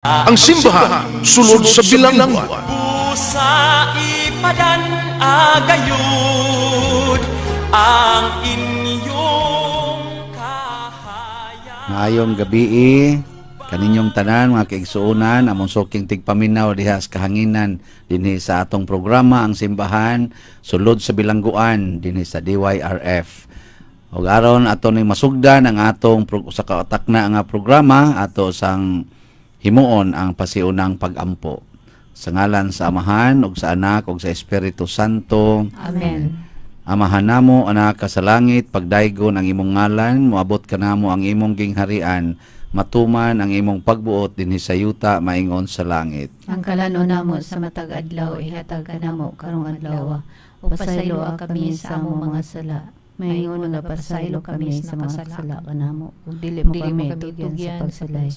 Ang simbahan sulod sa bilangguan. Busa ipadan agayud ang inyong kahayag. Maayong gabi kaninyong tanan mga kaigsuonan among suking tigpaminaw diha sa kahanginan dinhi sa atong programa ang simbahan sulod sa bilangguan dinhi sa DYRF. Ug aron ato ning masugdan ang atong sa kautakna nga programa ato sang himuon ang pasiunang pag-ampo. Sa ngalan sa Amahan ug sa Anak ug sa Espiritu Santo. Amen. Amahan namo anak ka sa langit, pagdaygon ang imong ngalan, moabot kanamo ang imong gingharian, matuman ang imong pagbuot dinhi sa yuta maingon sa langit. Ang kalano namo sa matag adlaw ihatag kanamo karong adlaw. Upasaylo kami sa among mga sala. Maingon nga pasaylo kami sa mga sala kanamo. Ug dili mo kami tugyan sa pagsalay.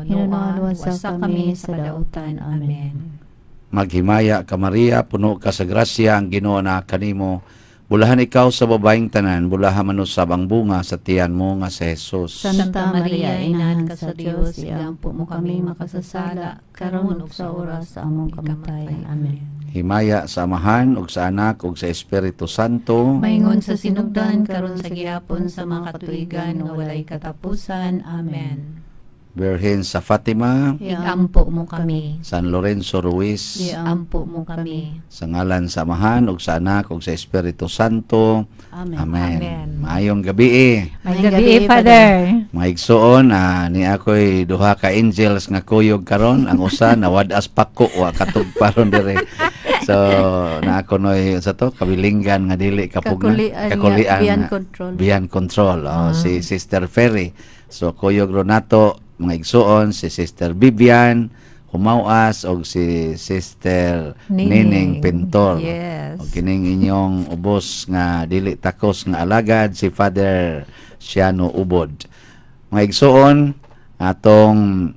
Hinunawan sa kami sa dautan. Amen. Maghimaya ka Maria, puno ka sa grasya, ang Ginoo na kanimo. Bulahan ikaw sa babaeng tanan, bulahan manusab ang bunga sa tiyan mo nga si Jesus. Santa Maria, inahan ka sa Dios, iampo mo kami makasasala karon ug sa oras sa among kamatayon. Amen. Himaya sa Amahan ug sa Anak ug sa Espiritu Santo. Maingon sa sinugdan karon sa gihapon sa mga katuigan ug walay katapusan. Amen. Birhen sa Fatima, Iampo mo kami. San Lorenzo Ruiz, Iampo mo kami. sa ngalan sa Amahan ug sa Anak ug sa Espiritu Santo. Amen. Amen. Amen. Maayong gabi May gabi, Father. Maigsoon ni ako'y duha ka angels nga kuyog karon, ang usa nawadas pako wa katugparon dire. So na ako noy sa to kabilinggan nga dili kapugna kakulian beyond control. Si Sister Ferry. So kuyog Ronato mga igsoon si Sister Vivian Humawas og si Sister Nining Pintor. Yes. O kining inyong ubos nga dili takos nga alagad si Father Siano Ubod. Mga igsoon atong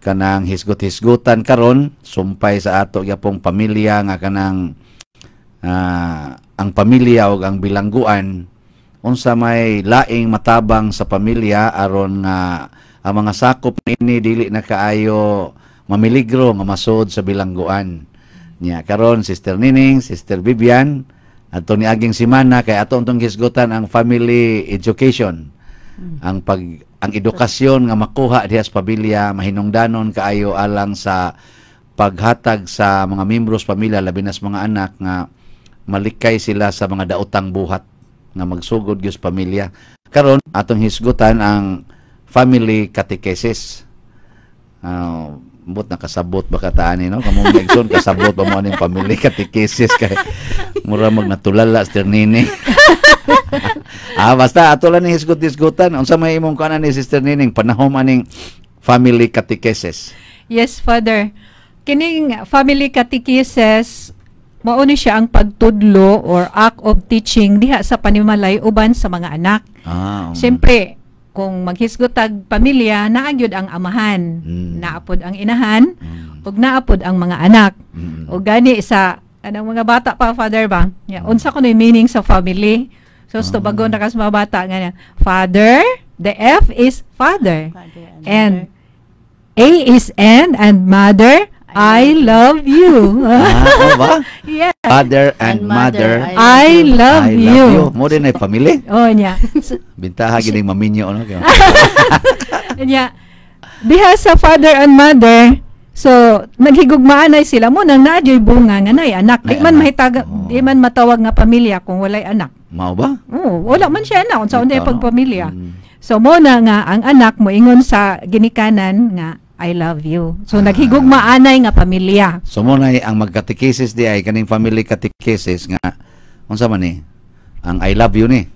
kanang hisgot-hisgutan karon sumpay sa ato gyapong pamilya nga kanang ang pamilya ug ang bilangguan unsa may laing matabang sa pamilya aron nga ang mga sakop nini dili na kaayo mamiligro nga masud sa bilangguan. Nya karon Sister Nining, Sister Vivian, ato ni aging simana kay ato untong hisgutan ang family education. Ang edukasyon nga makuha diha sa pamilya mahinungdanon kaayo alang sa paghatag sa mga miyembro sa pamilya labi na sa mga anak nga malikay sila sa mga daotang buhat nga magsugod gyud sa pamilya. Karon atong hisgutan ang family catechesis. But nakasabot ba kataan no? Kamong nagson kasabot ba mo ning family catechesis kay mura mag natulala Sister Nini. Basta ato lang ni hisgot-hisgutan unsa may imong kanan ni Sister Nining panahom aning family catechesis. Yes, Father. Kining family catechesis mao ni siya ang pagtudlo or act of teaching diha sa panimalay uban sa mga anak. Siyempre, kung maghisgotag pamilya, naagyod ang amahan, naapod ang inahan, ug naapod ang mga anak. O gani sa anang mga bata pa, Father ba? Unsa ko na meaning sa family? So, bago na kas mga bata, nga Father, the F is Father. And A is and Mother, I love you. Ba? Yes. Father and Mother, I love you. Mo din ay family. Oh, nya. Bintaha gining maminyo no. Nya. Diha sa father and mother, so naghigugmaan ay sila mo nang naadyoy bunga nga nay anak. Di man mahitaga, di man matawag nga pamilya kung walay anak. Mao ba? Oo, wala man siya na unsa unday pagpamilya. So mo na nga ang anak mo ingon sa ginikanan nga I love you. So naghigugmaanay nga pamilya. So mo na ang magkatechesis di ay kaning family catechesis nga unsa man ni? Ang I love you ni.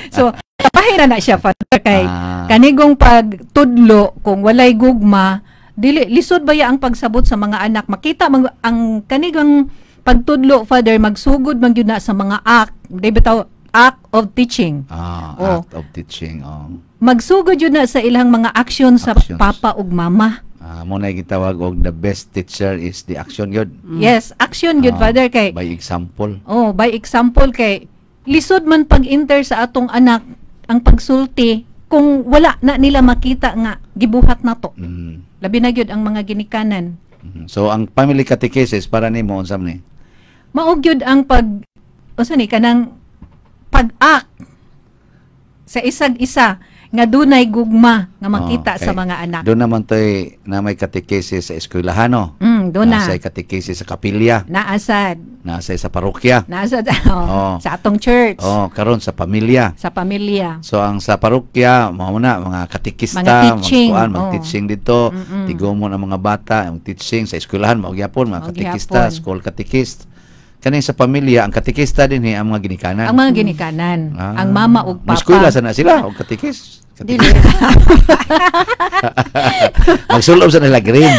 So pahira na siya Father kay kanigong pagtudlo kung walay gugma dili lisod ba ya ang pagsabot sa mga anak makita ang kanigong pagtudlo Father magsugod man gyud na sa mga act di bitaw act of teaching. Act of teaching. Magsugod yun na sa ilang mga action sa papa ug mama. Mo na gitawag og the best teacher is the action yun. Yes, action yun Father kay by example. by example kay lisod man pag-enter sa atong anak ang pagsulti kung wala na nila makita nga gibuhat na to. Mm. Labi na gyud ang mga ginikanan. So ang family catechesis para nimo unsam ni? Maog gyud ang unsa ni kanang pag-act sa isag-isa nga dunay gugma nga makita Okay. sa mga anak. Doon naman to'y na may catechesis sa eskwelahan, no? Doon na. Nasa catechesis sa kapilya, Naasad. nasa sa parokya. Naasad Oh. sa atong church. Oh, karon sa pamilya. Sa pamilya. So ang sa parokya, mao na mga katekista, Mga teaching, mag-teaching dito, tigumon ang mga bata, ang teaching sa eskwelahan, mao gyapon mga Mao katekista, gyapon. school catechist. Kani sa pamilya, ang katekista din ang mga ginikanan. Ang mga ginikanan. Ang mama ug May papa. eskwela sana sila og katekis. Dili. Magsulob sa nila green.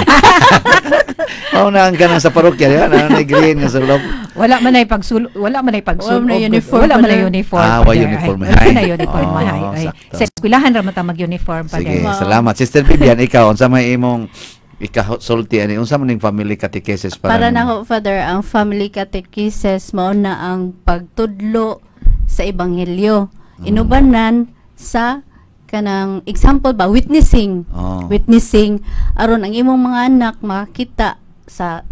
Mao na ang kanang sa parokya, di ba? Na green nga sulob. Wala man ay pagsulo, wala man ay pagsulo. Wala man ay uniform Wala man pala. ay uniform. Ah, pa wa there. uniform, Ay, wala hay. na uniform, Oh, hay. Ay, sakto. sa eskwelahan ra man ta mag-uniform pa Sige, there. salamat. Sister Vivian, ikaw, unsa may imong ikasulti ani unsa man ning family catechesis Para nimo? na ho, Father, ang family catechesis mao na ang pagtudlo sa ebanghelyo. Inubanan sa kanang example ba witnessing. Oh. Witnessing aron ang imong mga anak makakita sa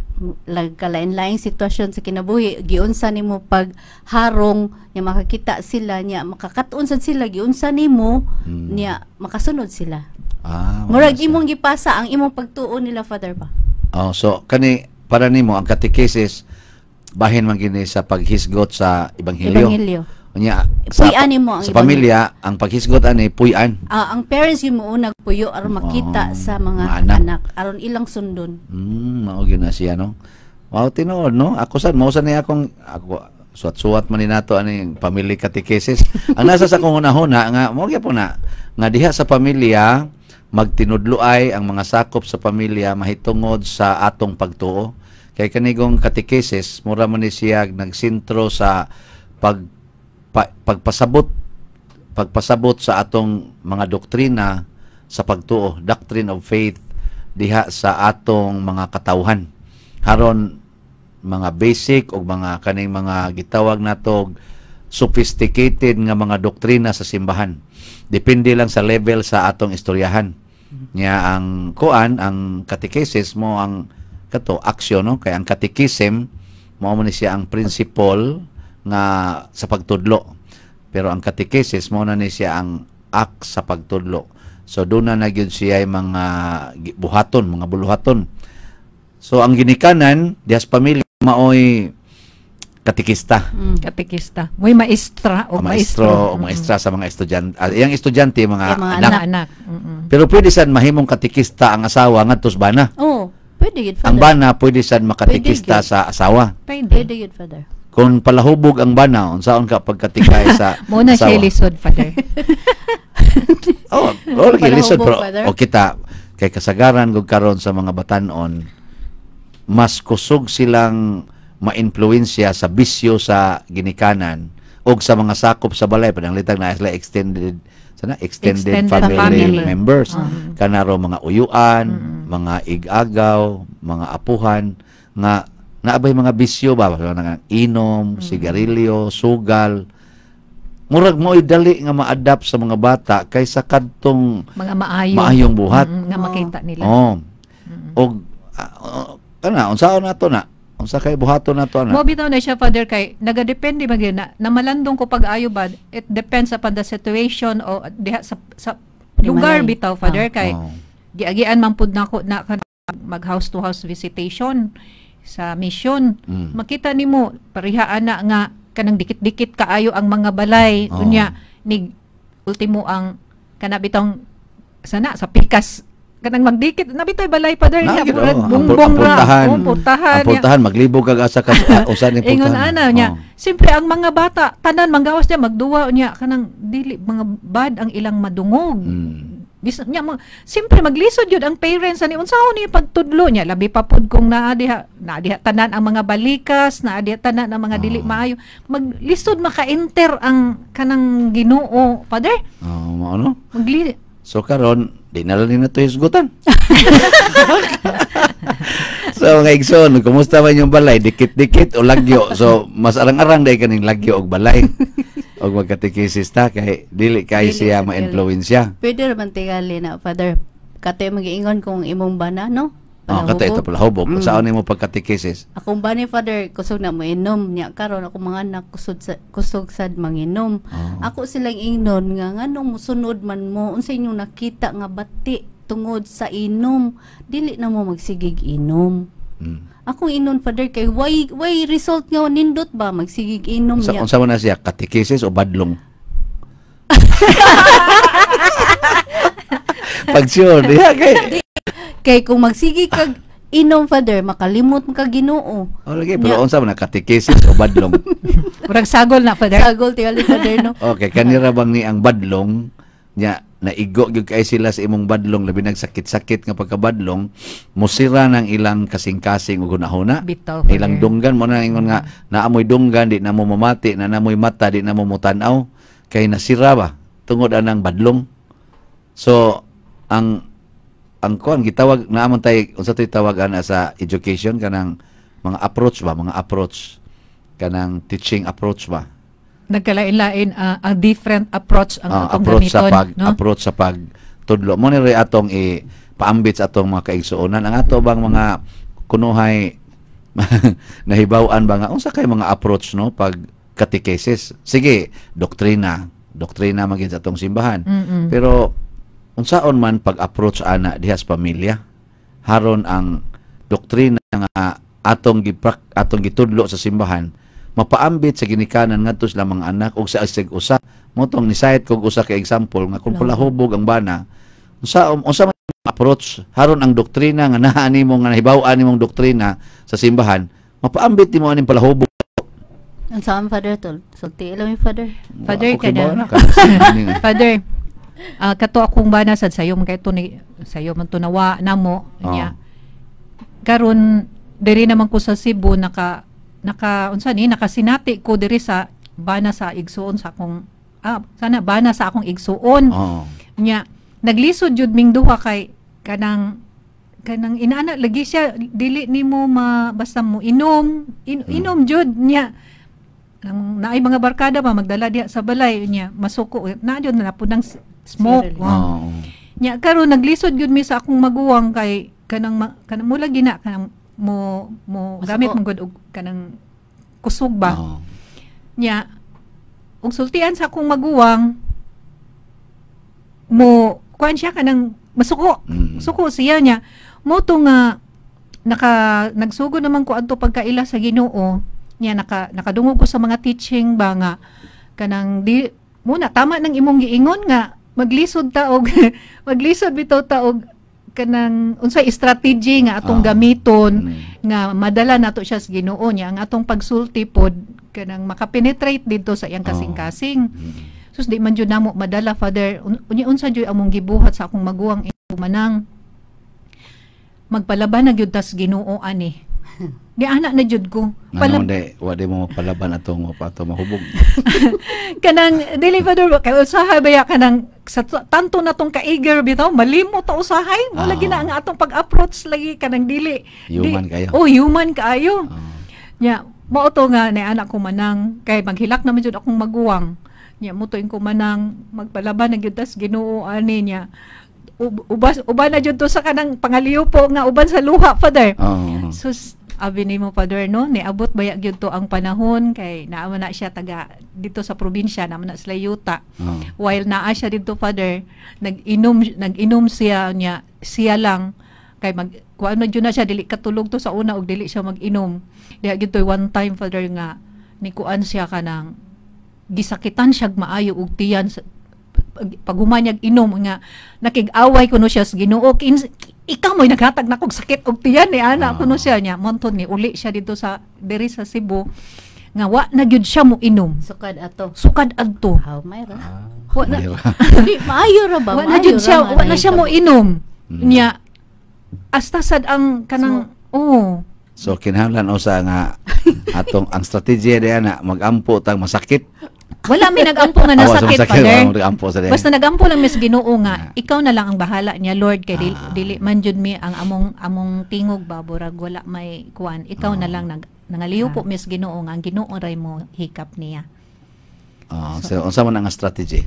kalain-laing sitwasyon sa kinabuhi, giunsa nimo pagharong nya makakita sila nya makakatuon sila giunsa nimo nya makasunod sila. Murag imong gipasa ang imong pagtuo nila, Father ba? Oh, so kani para nimo ang catechesis bahin man gini sa paghisgot sa ebanghelyo. Ebanghelyo. Unya Puy-an nimo ang sa pamilya, ang paghisgot ani puy-an. Ang parents yung maunag puyo aron makita sa mga mga anak. anak aron ilang sundon. Mao gyud na siya no. Wow, tinuod no. Ako sad mao sad ni ako suwat-suwat man ni nato ani family catechesis. Ang nasa sa kong una-una nga mao gyapon na nga diha sa pamilya magtinudloay ang mga sakop sa pamilya mahitungod sa atong pagtuo. Kay kanigong catechesis mura man ni siya nagsentro sa pagpasabot sa atong mga doktrina sa pagtuo, doctrine of faith diha sa atong mga katawhan. Haron mga basic o mga kaning mga gitawag natog sophisticated nga mga doktrina sa simbahan. Depende lang sa level sa atong istoryahan. Nya ang kuan, ang catechesis mo ang kato aksyon no, kay ang catechism mo man siya ang principle nga sa pagtudlo. Pero ang catechesis mo na ni siya ang act sa pagtudlo. So doon na nagyud siya ay mga buhaton, mga buluhaton. So ang ginikanan dias pamilya maoy katekista. Katekista. Muy maestra o Maestro o maestra sa mga estudyante. Yang estudyante mga Yung mga anak. anak. Pero pwede sad mahimong katekista ang asawa ngadto sa bana. Oh, pwede gid, Ang Father. bana pwede sad makatekista Pwede, sa asawa. Pwede. Pwede gid, Father. Kung palahubog ang bana, unsaon ka pagkatikay sa Muna siya asawa? lisod, Father. Oh, lagi lisod pero Father. o kita kay kasagaran gud karon sa mga batan-on mas kusog silang maimpluwensya sa bisyo sa ginikanan og sa mga sakop sa balay pananglitag na sila extended Extended family, family. members kanaro mga uyuan, mga igagaw, mga apuhan nga naabay mga bisyo ba nga inom, sigarilyo, sugal. Murag mo dali nga ma-adapt sa mga bata kaysa kadtong Mga maayong. maayong buhat. Nga makita nila. Oh. Og kana unsaon nato na? Unsa kay buhaton nato na? Mo bitaw na siya, Father, kay nagadepende man gyud na malandong ko pag-ayo ba, it depends upon the situation o diha sa lugar Himalay. bitaw, Father, kay Oh. giagian man pud nako na mag house to house visitation sa mission. Makita nimo pareha ana nga kanang dikit-dikit kaayo ang mga balay Oh. unya nig ultimo ang kana bitong sana sa pikas kanang magdikit nabitoy balay, Father, Na, niya gid, murag oh. bungbong ra. Puntahan. Oh, puntahan Ang niya. puntahan maglibog kag asa ka usa ni Ingon puntahan. ana niya. Siyempre ang mga bata tanan manggawas niya magduwa niya kanang dili mga bad ang ilang madungog. Bisa niya siyempre maglisod yun ang parents ani unsaon ni pagtudlo niya labi pa pud kung naa diha tanan ang mga balikas, naa diha tanan ang mga dili maayo. Maglisod maka-enter ang kanang Ginoo, Father. Mao no? So karon di na lang na to hisgutan. So mga igsoon, kumusta man yung balay? Dikit-dikit o lagyo? So mas arang-arang dahil kaning lagyo o balay. og magkatekisis ta kay dili kay Dili siya sa ma-influensya. Pwede naman tingali na, Father. Katoy mag-iingon kung imong bana, no? Kato ito pala hubog. Saan nimo pagkatekisis? Akong bani, Father, kusog na mo inom. Nya karon ako mga anak kusog sad manginom. Ako silang ingnon nga nganong musunod man mo unsay inyong nakita nga bati tungod sa inom, dili na mo magsigig inom. Akong inon, Father, kay why result nga nindot ba magsigig inom niya. Unsa man na siya, katekisis o badlong? Pagsyon, diha kay kung magsigig kag inom, Father, makalimot mo kag Ginoo. lagi, pero unsa man na katekisis o badlong? Murag sagol na, Father. Sagol tingali, Father, no? Okay, kanira bang ni ang badlong nya naigo gyud kay sila sa imong badlong labi nagsakit-sakit nga pagkabadlong musira ng ilang kasing-kasing ug hunahuna. Bitaw, Ilang dunggan mo na ingon nga naamoy dunggan di na mo mamati, na naamoy mata di na mo mutanaw kay nasira ba tungod anang badlong. So ang kuan gitawag naamon tay unsa toy tawag ana sa education kanang mga approach kanang teaching approach ba. Nagkalain-lain ang different approach ang atong approach gamiton, no? Approach sa pagtudlo mo ni atong paambit sa atong mga kaigsuonan ang ato bang mga kunuhay nahibaw-an ba nga unsa kay mga approach no pag catechesis. Sige, doktrina magin sa atong simbahan. Pero unsaon man pag-approach ana diha sa pamilya haron ang doktrina nga atong gitudlo sa simbahan mapaambit sa ginikanan ngadto sa mga anak ug sa isig usa mo tong nisayt kog usa ka example nga kung palahubog ang bana unsa man approach haron ang doktrina nga naa nimo nga nahibaw-an nimong doktrina sa simbahan mapaambit nimo aning palahubog. Ang saan, Father, tol? Sulti lang yung Father. Father, Okay ba kada. na? Father, kato akong bana sad sayo man kay to ni sayo man to nawa namo niya. Karon diri naman ko sa Cebu nakasinati ko diri sa bana sa igsuon sa akong bana sa akong igsuon. Nya naglisod jud ming duha kay kanang inaana lagi siya dili nimo basta mo inom jud nya ang naay mga barkada ba magdala diha sa balay nya masuko na jud na punang smoke. Nya karon naglisod jud mi sa akong maguwang kay kanang mula gina kanang mo gamit mong gud og kanang kusog ba. Nya og sultian sa akong maguwang mo kuan siya kanang masuko. Suko siya nya mo to nga nagsugod naman ko adto pagkaila sa Ginoo nya nakadungog ko sa mga teaching ba nga kanang di muna tama nang imong giingon nga maglisod ta og maglisod bitaw ta og kanang unsay strategy nga atong gamiton nga madala nato siya sa Ginoo nya ang atong pagsulti pod kanang makapenetrate dito sa iyang kasing-kasing. Sus di man jud namo madala, Father, unya unsa jud among gibuhat sa akong maguwang manang magpalaban na gyud tas Ginoo ani. Di anak na jud ko. Wala mo palaban atong mahubog. Kanang dili, Father, kay usahay baya kanang sa tanto na tong ka-eager bitaw malimo ta usahay mo lagi na ang atong pag-approach lagi kanang dili human kayo. Human kaayo. Nya mao to nga ni anak ko manang kay maghilak naman jud akong maguwang. Nya mo to ko manang magpalaban na gyud tas Ginoo ani nya. Uban na jud to sa kanang pangaliw po nga uban sa luha, Father. Sus abi nimo, Father, no, niabot baya gyud to ang panahon kay naama na siya taga dito sa probinsya, naama na sila yuta. While naa siya dito, Father, nag-inom siya nya siya lang kay kuan na jud na siya dili katulog to sa una og dili siya mag-inom. Diha gyud to one time, Father, nga ni kuan siya kanang gisakitan siya maayo og tiyan pag humanyag inom nga nakig-away kuno siya sa Ginoo. Ikaw mo'y naghatag na kog sakit og tiyan ni ana kuno siya nya monton ni uli siya dito sa diri sa Cebu nga wa na gyud siya mo inom. Sukad adto. How may ra? Wa na maayo ra ba? Wa na jud siya, wa na siya mo inom. Nya hasta sad ang kanang So kinahanglan usa nga atong ang strategy diya na magampo tang masakit. Wala mi nagampo nga nasakit, Father. Basta nagampo lang mis Ginoo nga ikaw na lang ang bahala niya, Lord, kay dili man jud mi ang among tingog ba burag wala may kuan. Ikaw na lang nangaliw po mis Ginoo nga ang Ginoo ray mo hikap niya. So unsa man ang strategy?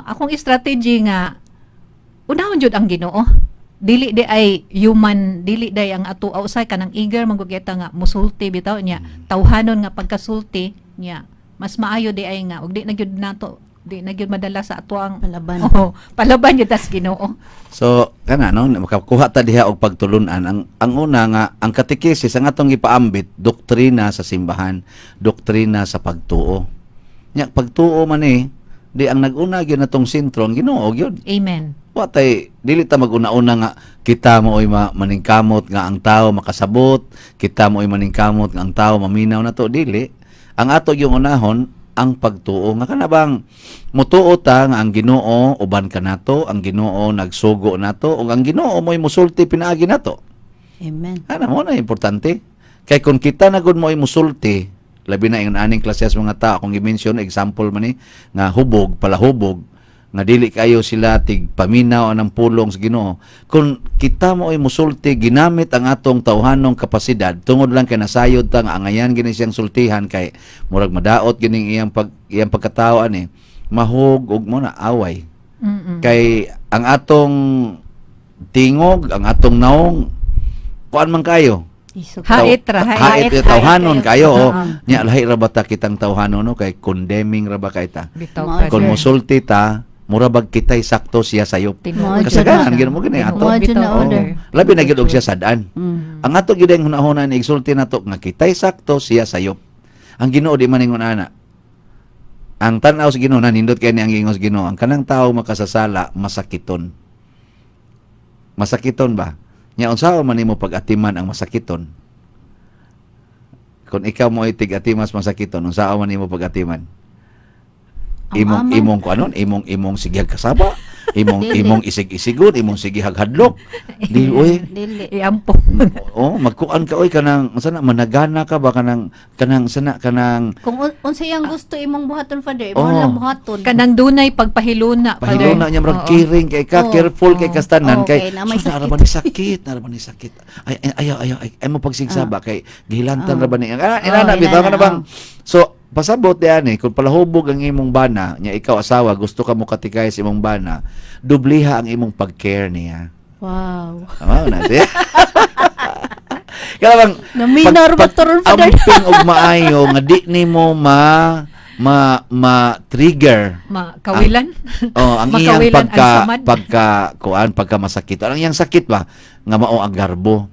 Akong strategy nga unahon jud ang Ginoo. Dili di ay human, dili day ang ato usay kanang eager magugeta nga musulti bitaw niya. Tawhanon nga pagkasulti niya. Mas maayo di ay nga ug di na gyud nato, di na gyud madala sa ato ang Palaban. Oo, palaban gyud tas Ginoo. So kana no makakuha ta diha og pagtulunan ang una nga ang katekesis ang atong gipaambit doktrina sa simbahan, doktrina sa pagtuo. Nya pagtuo man di ang nag-una gyud natong sentro ang Ginoo gyud. Amen. Watay dili ta mag-una-una nga kita mo oy maningkamot nga ang tao makasabot, kita mo oy maningkamot nga ang tao maminaw na to, dili. Ang ato yung unahon ang pagtuo nga kanabang mutuo ta nga ang Ginoo uban ka nato, ang Ginoo nagsugo nato ug ang Ginoo mo'y musulti pinaagi nato. Amen. Ana mo na importante. Kay kung kita na gud mo'y musulti, labi na yung aning klase sa mga tao akong i-mention example man nga hubog, palahubog nga dili kayo sila tig paminaw anang pulong sa Ginoo. Kung kita mo ay musulti ginamit ang atong tawhanong kapasidad tungod lang kay nasayod ta nga angayan gini siyang sultihan kay murag madaot gining iyang pagkatao mahug og mo na away. Kay ang atong tingog, ang atong naong kuan man kayo. Hait ra, hait tawhanon kayo. Nya lahi ra ba ta kitang tawhanon no kay condemning ra ba kay ta. Bitaw, Kung musulti ta murabag kitay sakto siya sayop. Kasagaran gid mo gani ato. Labi na gid og siya sadaan. Ang ato gid ang hunahuna ni igsulti nato nga kitay sakto siya sayop. Ang Ginoo di man ingon ana. Ang tan-aw sa Ginoo nanindot kay ni ang ingos Ginoo, ang kanang tawo makasasala masakiton. Masakiton ba? Nya unsa man nimo pag-atiman ang masakiton? Kung ikaw mo itig-atimas masakiton, unsa man nimo pag-atiman? Imong kuanon, imong sigihag kasaba, imong isig-isigot, imong sigihag hadlok. Di oy. Iampo. Magkuan ka oy kanang sana managana ka ba kanang sana kanang kung unsa yang gusto imong buhaton Father, imo lang buhaton. Kanang dunay pagpahiluna. Pahiluna niya marag caring kay ka, careful kay kastanan kay naraman ni sakit. Ayaw ay mo pagsigsaba kay gihilantan ra ba ni. Inana bitaw ka na bang. So pasabot diyan kung palahubog ang imong bana, nya ikaw asawa gusto ka mo katikay sa imong bana, dubliha ang imong pag-care niya. Wow. Na siya. Kaya bang naminar ba turon pa dahil? Amping og maayo nga di nimo ma-trigger. Makawilan. Ang iyang pagka masakit. Ang iyang sakit ba nga mao ang garbo.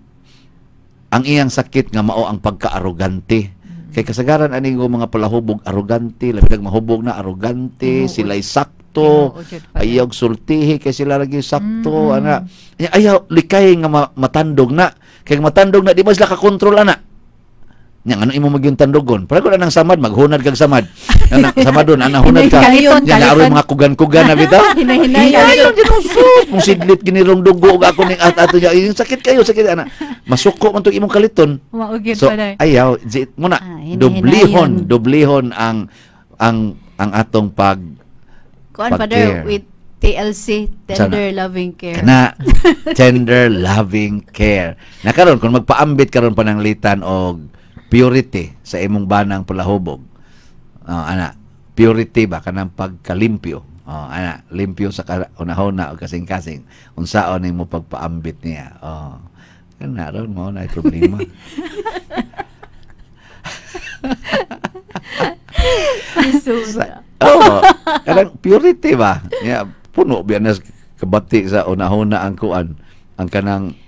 Ang iyang sakit nga mao ang pagka-arogante. Kay kasagaran ani mga palahubog arogante, labi nag mahubog na arogante, sila'y sakto, ayaw sultihi kay sila lagi sakto, ana. Ayaw likay nga matandog na. Kay matandog na di ba sila ka kontrol ana. Nya ano imo magyung tandogon? Para ko anang samad maghunad kag samad. Samadon ana hunad ka. Nya aroy mga kugan-kugan na bitaw. Hinahinay. Mong sidlit ginirong dugo ug ako ning ato niya. Yung sakit kayo, sakit ana. Masuko man tong imong kaliton. So ayaw muna dublihon ang atong Father with TLC, tender loving care. Kana tender loving care. Nakaron kung magpaambit karon pananglitan og purity sa imong banang palahubog. Ana, purity ba kanang pagkalimpyo. Ana, limpyo sa unahon-una o kasing-kasing. Unsaon nimo pagpaambit niya. Kana ron mo na problema. Kanang purity ba? Puno biya na kabati sa unahon-una ang kuan. Ang kanang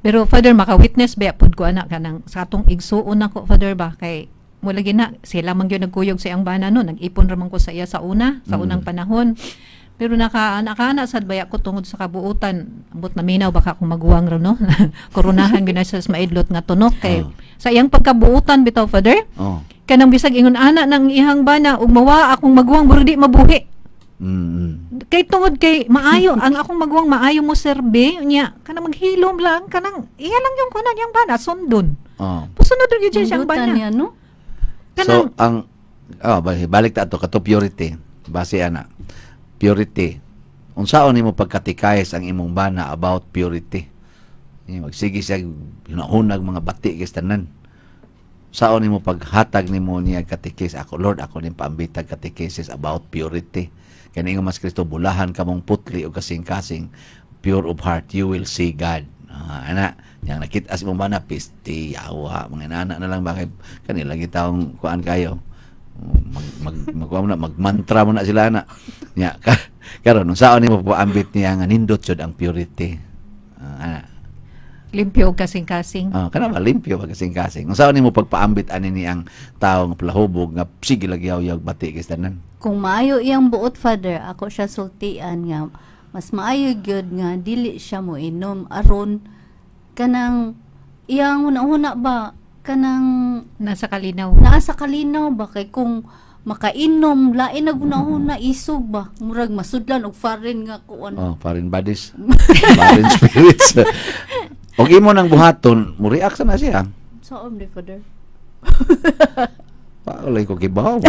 pero Father maka-witness ba pud ko anak kanang sa atong igsuon ako Father ba kay mula gina sila man gyud nagkuyog sa iyang bana no nag-ipon ra man ko sa iya sa unang panahon. Pero naka-ana sad baya ko tungod sa kabuutan ambot na minaw baka kung maguwang ra no. Koronahan gyud na sa maidlot nga tunok kay sa iyang pagkabuutan bitaw Father. Kanang bisag ingon ana nang ihang bana ug mawa akong maguwang buro di mabuhi. Kay tungod kay maayo ang akong magwang maayo mo serbe niya kanang maghilom lang kanang iya lang yung kunan yang bana sundon. Pusunod gyud siya ang bana niya no. So ang balik ta ato kato purity base ana. Purity. Unsaon nimo pagkatikayes ang imong bana about purity? Magsige siya hunahunag mga bati kay tanan. saon nimo paghatag nimo niya katikis, ako Lord, ako ning paambitag katikis about purity. Kani nga mas Kristo, bulahan kamong putli o kasing-kasing, pure of heart, you will see God. Ana, yang nakita mo ba na pisti, yawa, mga nana na lang bakit kanila gitawong kuan kayo. Magmantra mo na sila na. Nya, karon saon nimo paambit niya nga nindot jud ang purity. Ana. Limpyo kasing-kasing. Kana ba limpyo kasing-kasing. Kung saan nimo pagpaambit ani ni ang tawo nga palahubog nga sige lagyaw-yaw bati kay tanan. Kung maayo iyang buot, Father, ako siya sultian nga mas maayo gyud nga dili siya mo inom aron kanang iyang una-una ba kanang Nasa kalinaw. naa sa kalinaw ba, kay kung makainom lain na guna-una isog ba, murag masudlan og foreign nga kuan. Foreign bodies. Foreign spirits. Og imo nang buhaton, mo react na siya. Saan di, Father? Paulay ko kibaw.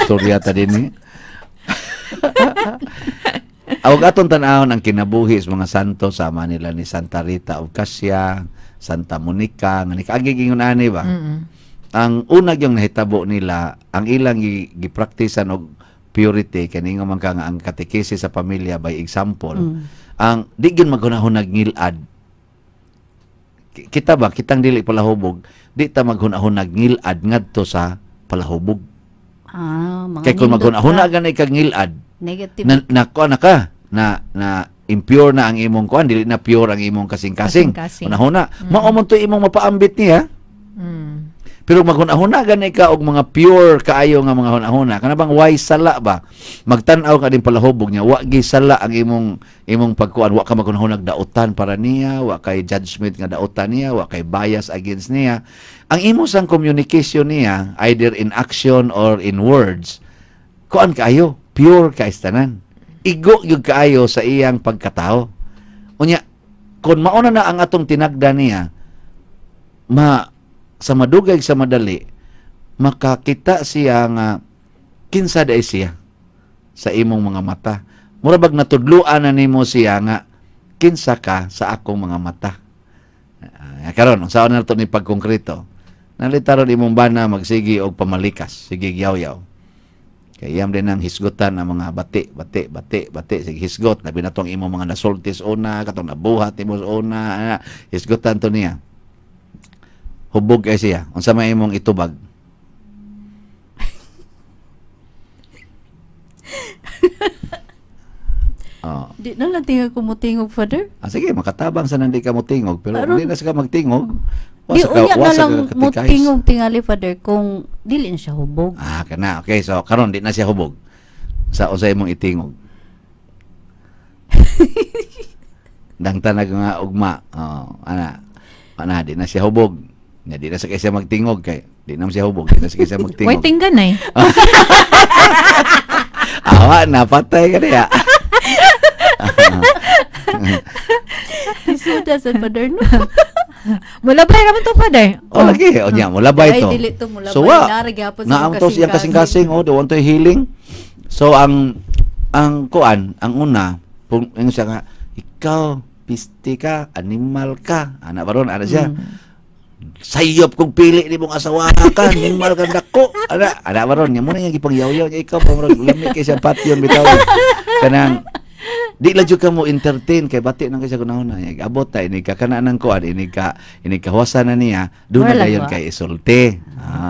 Storya ta dinhi. Awag aton tan-awon ang kinabuhi sa mga santo, sama nila ni Santa Rita of Casia, Santa Monica, nga nikagigingon ani ba? Ang unag yung nahitabo nila, ang ilang gipraktisan og purity kani nga man ka nga ang katekesi sa pamilya by example. Ang di gyud maghunahunag ngilad. Kita ba, kitang dili palahubog, di ta maghunahunag ngilad ngadto sa palahubog. Mga Kay kung nindot maghunahuna ka, ganay kag ngilad, negative. na impure na ang imong kuan, dili na pure ang imong kasing-kasing. Kasing-kasing. Unahuna, maumon to imong mapaambit niya. Mm. Pero maghunahuna ganay ka og mga pure kaayo nga mga hunahuna. Kana bang wise sala ba? Magtan-aw ka din palahubog niya, wa gi sala ang imong pagkuan, wa ka maghunahunag dautan para niya, wa kay judgment nga dautan niya, wa kay bias against niya. Ang imo sang communication niya, either in action or in words, kuan kaayo, pure ka istanan. Igo gyud kaayo sa iyang pagkatao. Unya, kun mauna na ang atong tinagda niya, sa madugay sa madali, makakita siya nga kinsa day siya sa imong mga mata. Murabag natudluan na nimo siya nga kinsa ka sa akong mga mata. Karon, saan na ito ni pagkongkrito? Nalitaron imong bana magsigi og pamalikas, sige yaw-yaw. Kaya iyam din ang hisgutan ang mga bati, sige hisgot, labi na tong imong mga nasultis una, katong nabuhat imo una, hisgutan to niya. Hubog kay siya. Unsa may imong itubag? Di na lang tingog ko mo tingog, Father. Sige, makatabang sa nandi ka mo tingog, pero hindi na saka magtingog. Di unya na lang mo tingog tingali, Father, kung dili na siya hubog. Kana. Okay, so karon di na siya hubog. Sa usa imong itingog. Dangtan na nga ugma. Ana, di na siya hubog. Di na sa kaysa magtingog kay di na siya hubog, di na sa kaysa magtingog. Waiting ka na eh. Awa, napatay ka niya. Isuda sa Father, no? Mulabay naman to, Father. Lagi. O niya, mulabay to. Ay, dili to mulabay. So, Naragapon sa naam to siyang kasing-kasing. They want to healing. So, ang kuan, ang una, yung siya nga, ikaw, pisti ka, animal ka. Anak ba ron, ana siya. Sayop kong pili ni mong asawa ka, animal ka dako. Ana ba ron, niya muna yung ipangyaw-yaw niya, ikaw, lamig kay siya patyon, bitaw. Kanang, di la jud ka mo entertain kay bati nang kaysa kunahuna niya. Abot ta ini ka kanang kuan, ini ka hawasan na niya, doon na dayon kay isulti.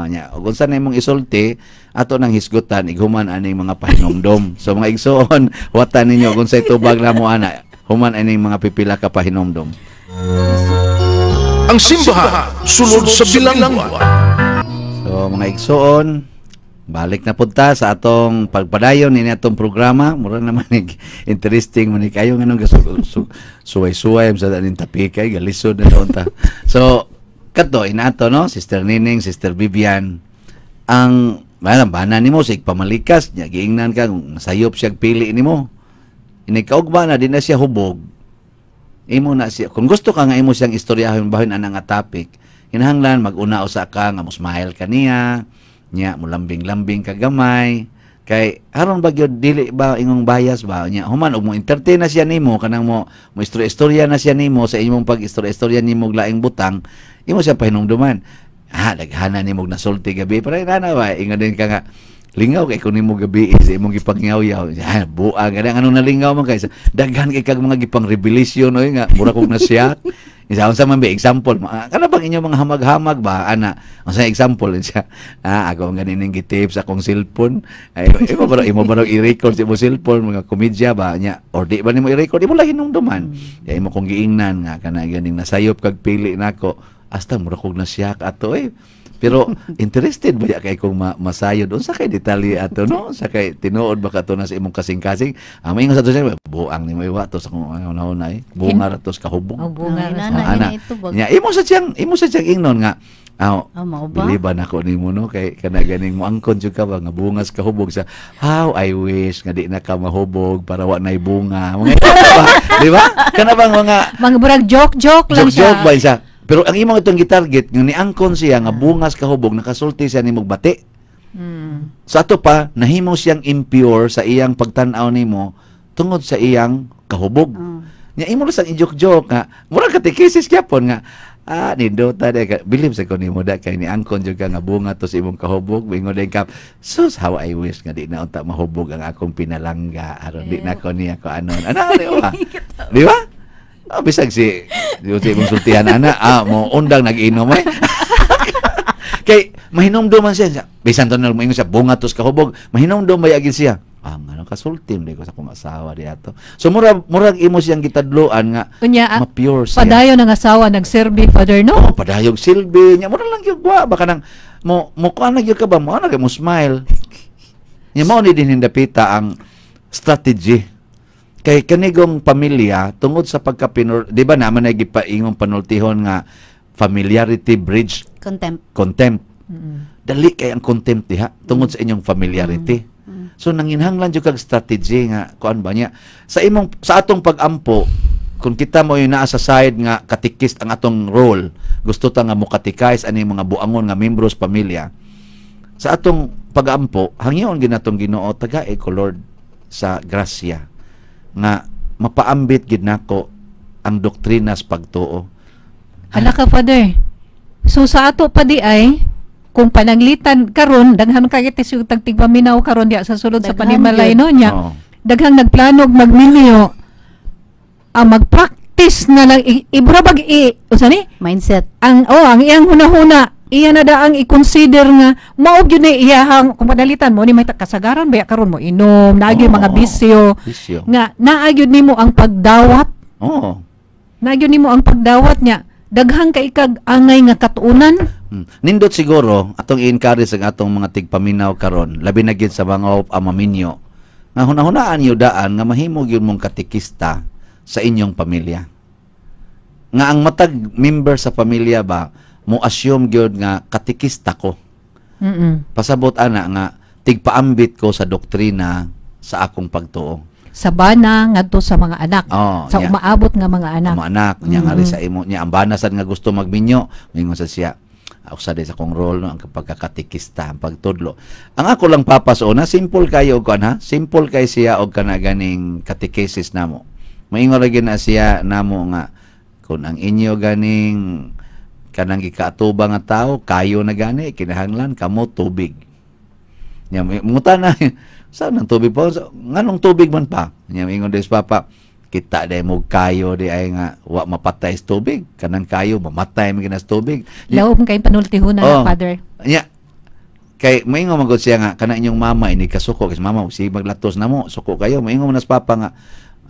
Nya, ug unsa na imong isulti, ato nang hisgutan ighuman aning mga pahinomdom. So mga igsoon, watan ninyo kung sa tubag na mo ana, human aning mga pipila ka pahinomdom. Ang simbahan sulod sa bilangguan. So mga igsoon, balik na punta sa atong pagpadayon ni atong programa. Mura naman interesting man kayo nganong suway-suway sa daning tapikay galisod na doon ta. So kato inato no, Sister Nining, Sister Vivian, ang bana nimo sig pamalikas nya giingnan ka kung nasayop siya pili nimo. Ini kaugba na di na siya hubog. Imo na siya. Kung gusto ka nga imo siyang istoryahon bahin anang nga topic, kinahanglan mag-una usa ka nga mo-smile kaniya. Nya mulambing-lambing kagamay kay aron ba gyud dili ba ingong bias ba nya human og mo entertain na siya nimo kanang mo istorya na siya nimo sa imong pag-istorya nimo laing butang imo siya pahinumduman Daghana ni mong nasulti gabi. Pero na ba, ingon din ka nga, lingaw kay kung nimo gabi is imong gipangyaw-yaw. Buang nga anong nalingaw man kay daghan kay kag mga gipang revelation oy nga mura kog nasyak. Isa unsa man ba example? Kana bang inyo mga hamag-hamag ba ana? Unsa example siya? Ako nga ning gitips akong cellphone. Ay imo ba i-record sa imong cellphone mga komedya ba nya or di ba nimo i-record imo lang hinumduman. Kay imo kong giingnan nga kana ganing nasayop kag pili nako. Hasta mura kog nasyak ato Pero interested ba ya kay kung masayod unsa kay detalye ato no sa kay tinuod ba kato na sa imong kasing-kasing ingon sa to siya buang ni mo iwa to sa kung una bunga ra to sa kahubog bunga ana nya imo sa siyang ingnon nga biliban ako nimo no kay kana ganing mo angkon jud ka ba nga bungas kahubog sa how I wish nga di na ka mahubog para wa nay bunga mga di ba kana bang mga burag joke lang siya joke ba siya. Pero ang imong itong gitarget, yung niangkon siya nga bungas kahubog, nakasulti siya ni mong bati. Sa ato pa, nahimo siyang impure sa iyang pagtanaw nimo tungod sa iyang kahubog. Nya imo lang sang i-joke nga, mura katikisis gyapon nga, nindota de ka, believe sa ko nimo da kay niangkon jud ka nga bunga to sa imong kahubog, ingon din ka, sus how I wish nga di na unta mahubog ang akong pinalangga, aron di na ko niya ko anon. Ano ba? Di ba? Bisag si mong sultihan ana mo undang nag-inom kay mahinomdom man siya bisan to na moingon siya bunga tos kahubog mahinomdom ba agin siya ano kasultim di ko sa kong asawa di ato so murag imo siyang gitadloan nga ma-pure siya padayon ng asawa nagserbi father no padayog silbi nya mura lang gyud wa baka nang mo kuan na gyud ka ba mo ana mo smile nya mao ni din hindapita ang strategy kay kanigong pamilya tungod sa di ba naman ay gipaingong panultihon nga familiarity bridge contempt. Dali kay ang contempt diha tungod sa inyong familiarity. So nanginhanglan jud kag strategy nga kuan ba niya sa atong pag-ampo kung kita mo yung naa sa side nga katikist ang atong role gusto ta nga mo katikais ani mga buangon nga membros pamilya sa atong pag-ampo hangyon ginatong Ginoo tagae ko Lord sa grasya nga mapaambit gid nako ang doktrinas pagtuo. Hala ka father. So sa ato pa di ay kung pananglitan karon daghan kay tisug tagtigpaminaw karon diya sa sulod sa panimalay no nya. Daghang nagplano magminyo magpractice na lang ibrabag usa ni mindset. Ang iyang hunahuna iya na daang i-consider nga mao gyud ni iyahang kung padalitan mo ni may kasagaran baya karon mo inom naagyo mga bisyo nga naagyo nimo ang pagdawat naagyo nimo ang pagdawat nya daghang kay kag angay nga katuunan nindot siguro atong i-encourage ang atong mga tigpaminaw karon labi na gyud sa mga amaminyo nga hunahunaan yo daan nga mahimo gyud mong katikista sa inyong pamilya nga ang matag member sa pamilya ba mo assume gyud nga katikista ko. Pasabot ana nga tigpaambit ko sa doktrina sa akong pagtuo. Sa bana ngadto sa mga anak. Sa umaabot nga mga anak. Mga anak nya nga sa imo nya ang banasan nga gusto magminyo, mingon sa siya. Usa sa akong role no ang pagkakatikista, ang pagtudlo. Ang ako lang papaso na simple kayo ko na, simple kay siya og kana ganing catechesis namo. Maingon ra gyud na siya namo nga kung ang inyo ganing kanang ikaatubang nga tao kayo na gani kinahanglan kamo tubig nya mungutan na saan ang tubig pa nganong tubig man pa nya ingon des papa kita day mo kayo di ay nga wa mapatay sa tubig kanang kayo mamatay man ginas tubig laom kay panultihon na father nya kay maingon magud siya nga kana inyong mama ini kasuko kasi mama si maglatos namo suko kayo maingon nas papa nga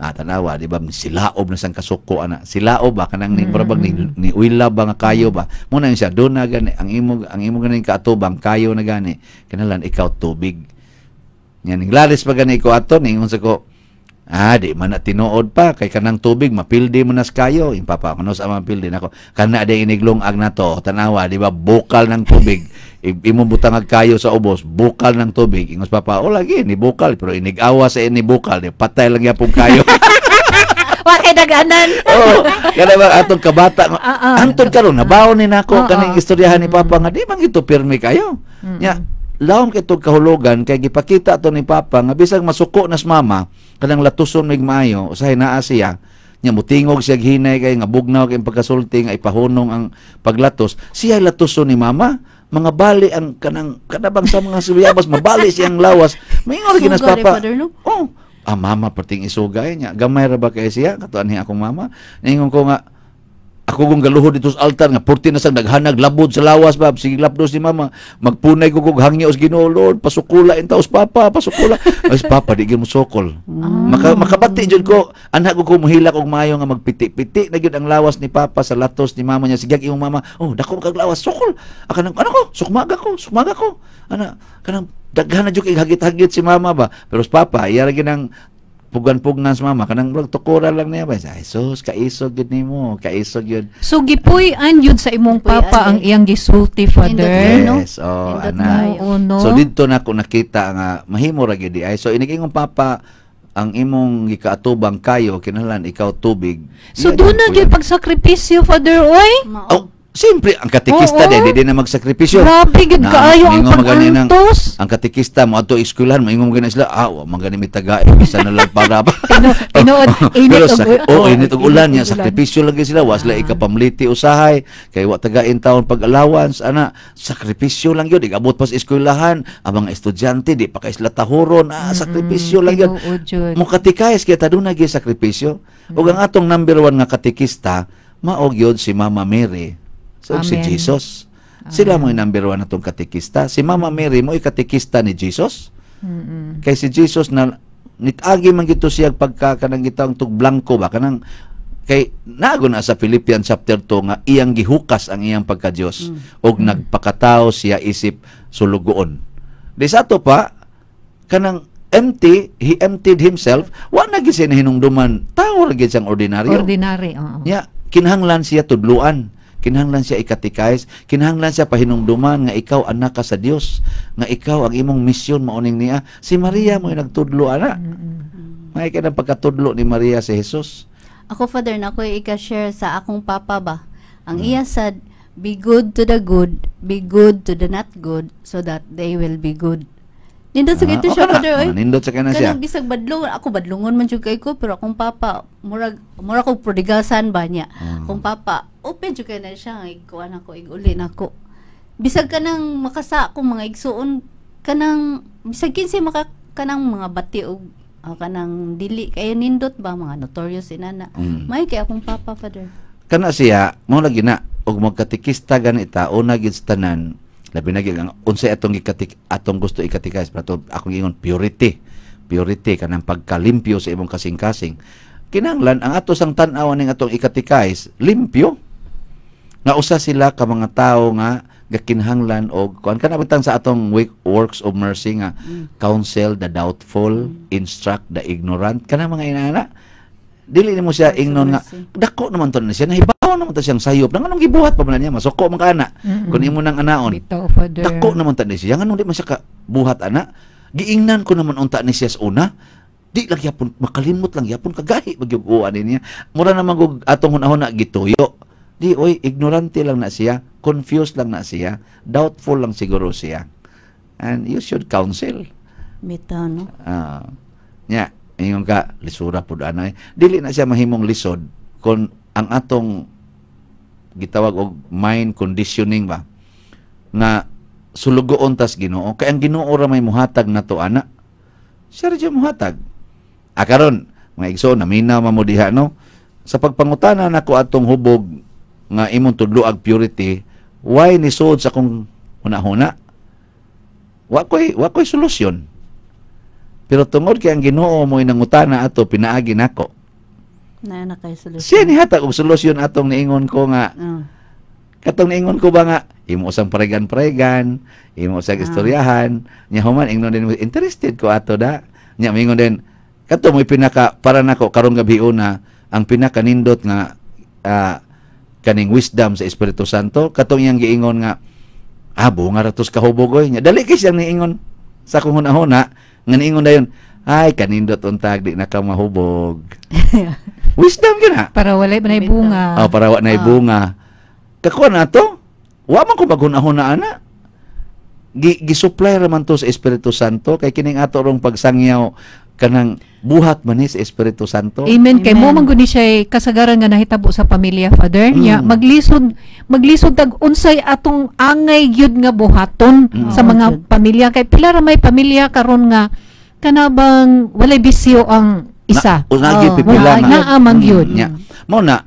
tanawa di ba silaob na sang kasuko ana silaob ba kanang ni barabag ni uila ba nga kayo ba mo na siya do na gani ang imo ganing kaatubang kayo na gani kinahanglan ikaw tubig nya ning lalis pa gani ko ato ningon sa ko di man na tinuod pa kay kanang tubig mapildi mo nas kayo yung papa kuno sa mapildi nako kana day iniglungag na to tanawa di ba bukal ng tubig imo butang kayo sa ubos bukal ng tubig ingos papa lagi ni bukal pero inigawa sa ini bukal patay lang yapon kayo wa kay daganan kada ba atong kabata antod karon nabaw ni nako kaning istoryahan ni papa nga di man ito pirmi kayo nya lawom kay tug kahulugan kay gipakita to ni papa nga bisag masuko nas mama kanang latuson mig maayo usahay naa siya nya mutingog siya hinay kay nga bugnaw kay pagkasulti nga ipahunong ang paglatos, siya latoso ni mama, mga bali ang kanabang sa mga suyabas, mabali siyang lawas. Mayingon ginas Sugar, papa. Father, no? Oh, mama perting isugay niya. Gamay ra ba kay siya katuan ni akong mama. Ningon ko nga ako kung galuhod dito sa altar nga purti na sang naghanag labod sa lawas bab sige lapdos ni mama magpunay ko kog hangyo os Ginoo Lord pasukula intaos papa pasukula ay papa di gyud mo sokol makabati jud ko anak ko muhila og maayo nga magpiti-piti na gyud ang lawas ni papa sa latos ni mama niya sige imong mama oh dako kag lawas sokol akanang ano ko sukmaga ko ana kanang daghan na jud kay hagit-hagit si mama ba pero sa papa iya ra ginang pugan-pugnan sa mama kanang tukura lang niya ba ay sus kaisog yun nimo kaisog yun So gipuy-an yun sa imong Gipuy-an, papa ang iyang gisulti, Father. no? yes oh Indot ana kayo. Oo, no? so dito na ko nakita nga mahimo ra gyud di ay so inigingong papa ang imong gikaatubang kayo kinahanglan ikaw tubig. So Iya, doon na po gyud yan. pagsakripisyo, Father, oy. Oh, siyempre ang katikista Oo. di na magsakripisyo. Grabe gid Na, kaayo ang mingon magani ng- pag-antos. Ang katikista mo ato eskwelahan maingon mo gani sila wa man gani mitagae bisa na lang para ba. Tinuod, init Pero init og ulan niya init og sakripisyo lang gyud sila was la ikapamliti usahay kay wa tagain taon pag allowance ana sakripisyo lang gyud igabot pa sa eskwelahan ang mga estudyante di pa kay sila tahuron sakripisyo lang gyud. Tinuod jud. Mo katikais kay taduna gyud sakripisyo. Ug ang atong number 1 nga katikista mao gyud si Mama Mary. So si Amen. Jesus. Sila mo yung number 1 natong katikista. Si Mama Mary mo katikista ni Jesus. Kay si Jesus na nitagi man gito siya pagka kanang gitang tug blanco ba kanang kay nago na sa Philippians chapter 2 nga iyang gihukas ang iyang pagka-Dios og nagpakatao siya isip sulugoon. Di sa ato pa kanang he emptied himself wa na gyud siya hinungduman tao ra gyud siyang ordinaryo. Ordinary, oo. Nya kinahanglan siya tudluan, kinahanglan siya ikatikais, kinahanglan siya pahinumduman nga ikaw anak ka sa Dios, nga ikaw ang imong misyon mauning niya. Si Maria mo yung nagtudlo ana. May kanang pagkatudlo ni Maria si Jesus. Ako, Father, na ako i-share sa akong papa ba. Ang iya sad, be good to the good, be good to the not good, so that they will be good. Nindot sa gito siya, Father, oy. Nindot sa kana siya. Kanang bisag badlongon, ako badlongon man jud kay ko, pero akong papa murag ko prodigalsan ba niya. Akong papa open jud kay na siya nga iguan ako iguli nako. Bisag kanang makasa akong mga igsuon kanang bisag kinsa kanang mga bati og kanang dili kayo nindot ba mga notorious inana. May kay akong papa, Father. Kana siya mo lagi na og magkatikista ganita una gid sa tanan. Labi na gyud ang unsay atong atong gusto ikatikais pato akong ingon purity kanang pagkalimpyo sa imong kasing-kasing. Kinahanglan ang ato sang tan-aw ning atong ikatikais limpyo. Nga usa sila ka mga tawo nga gakinahanglan og kuan kana bitang sa atong works of mercy nga counsel the doubtful, instruct the ignorant kana mga inana. Dili nimo siya ingnon nga dako naman to na siya nahibaw naman to siyang sayop nang anong gibuhat pa man niya masuko man kana kun imo nang anaon Bitaw, Father. dako naman ta ni siya nganong di man siya ka buhat ana giingnan ko naman unta ni siya sa una di lang yapon makalimot lang yapon kagahi magyuguan niya mura naman gug atong hunahuna gituyo di oy ignorante lang na siya confused lang na siya doubtful lang siguro siya and you should counsel Bitaw, no? nya ingon ka lisura pud anay dili na siya mahimong lisod kon ang atong gitawag og mind conditioning ba nga sulugoon tas Ginoo kay ang Ginoo ra may muhatag nato ana siya ra muhatag karon mga igsoon namina mo diha no sa pagpangutana nako atong hubog nga imong tudloag purity why ni suod sa akong hunahuna wa koy solusyon. Pero tungod kay ang Ginoo mo nangutana ato pinaagi nako. Na kay solusyon. Siya ni hatag og solusyon atong niingon ko nga katong niingon ko ba nga imo usang paregan-paregan, imo usang istoryahan, nya human ingnon din interested ko ato da. Nya mingon din kato mo pinaka para nako karon gabi una ang pinaka nindot nga kaning wisdom sa Espiritu Santo katong iyang giingon nga bunga ratos kahubog oy nya dali kay siyang niingon sa akong hunahuna nga niingon dayon ay kanindot untag di na ka mahubog. Wisdom gyud na. Para walay banay bunga. Para wa nay bunga. Kakuan nato, wa man ko maghunahuna ana. Gisupply ra man to sa Espiritu Santo kay kining ato rong pagsangyaw kanang buhat man ni sa Espiritu Santo. Amen. Kay mo Amen. man guni siya kasagaran nga nahitabo sa pamilya, Father. Nya maglisod tag unsay atong angay gyud nga buhaton sa mga Gyud. pamilya. Kay pila ra may pamilya karon nga kanabang walay bisyo ang isa. Unagi Oh, pipila wala, nga. naamang yun. Nya. Mao na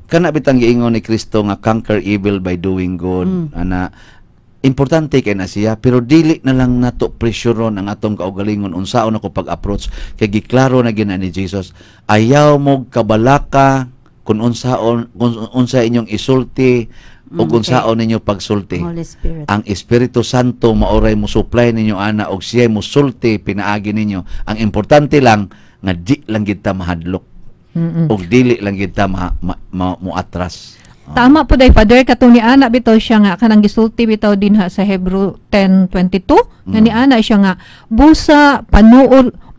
kana bitang giingon ni Kristo nga conquer evil by doing good. Ana importante kay na siya pero dili na lang nato pressureon ang atong kaugalingon unsaon ako pag-approach kay giklaro na gina ni Jesus. Ayaw mo kabalaka kung unsa inyong isulti o kung Okay. unsaon ninyo pagsulti. Holy Spirit. Ang Espiritu Santo maoray mo supply ninyo ana og siya mo sulti pinaagi ninyo. Ang importante lang nga di lang gid ta mahadlok og dili lang gid ta muatras. Tama po day, Father, katong ni ana bitaw siya nga kanang gisulti bitaw dinha sa Hebrew 10:22 nga ni ana siya nga busa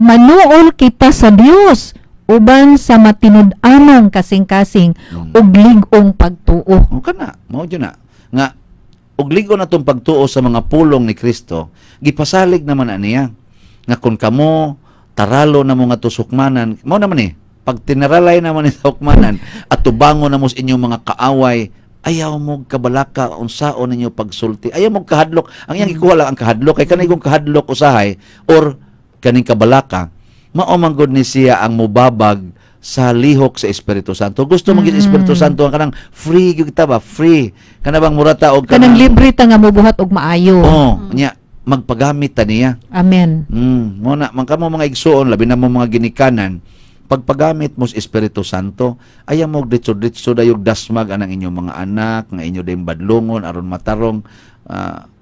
manuol kita sa Dios uban sa matinud-anong kasing-kasing ug lig-ong pagtuo. O kana, mao jud na nga og ligo na tong pagtuo sa mga pulong ni Kristo, gipasalig naman aniya nga kung kamo taralo na mo nga tusukmanan, mao naman pag tinaralay naman sa hukmanan at tubango na mo sa inyong mga kaaway, ayaw mo kabalaka unsaon ninyo pagsulti, ayaw mo kahadlok. Ang iyang ikuha lang ang kahadlok kay kanay kung kahadlok usahay or kaning kabalaka, mao man gud ni siya ang mubabag sa lihok sa Espiritu Santo. Gusto mo gid Espiritu Santo ang kanang free gyud kita ba, free kana bang murata og Kanang libre ta nga mobuhat og maayo. nya magpagamit ta niya. Amen. Mo na man kamo mga igsuon labi na mo mga ginikanan, pagpagamit mo sa Espiritu Santo, ayaw mo ditso-ditso dayog dasmag anang inyong mga anak, nga inyo din badlongon aron matarong.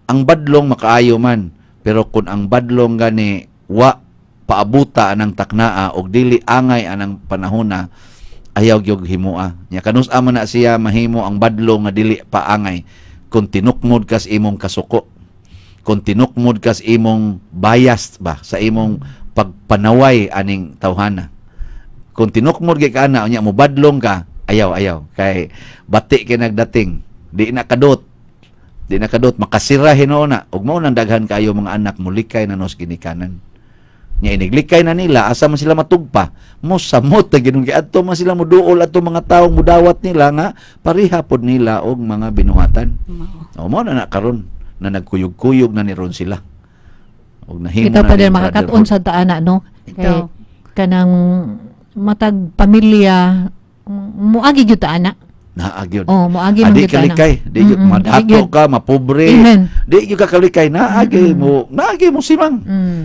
Ang badlong makaayo man, pero kung ang badlong gani wa paabuta anang taknaa og dili angay anang panahona, ayaw gyud himua. Nya kanus-a man na siya mahimo ang badlong nga dili paangay kung tinukmod kas imong kasuko. Kung tinukmod kas imong bias ba sa imong pagpanaway aning tawhana. Kung tinukmod kay kana unya mo badlong ka, ayaw kay bati kay nagdating, di na kadot makasira hinoona ug mao nang daghan kayo mga anak mulikay na nos ginikanan. Nya iniglikay na nila asa man sila matugpa, mo samot na ginung giadto man sila moduol ato mga tawo mudawat nila nga pareha pod nila og mga binuhatan. Mao na karon na nagkuyog-kuyog na ni ron sila. Og nahimo Kita na pa ni din makakat-on sa taana, no? Ito. Kanang matag pamilya muagi gyud ta ana. naagyod. Oh, muagi man Di gyud ta na. kalikay, di gyud madhato gyud. ka, mapobre. Amen. Di gyud ka kalikay, naagi mo simang. Mm.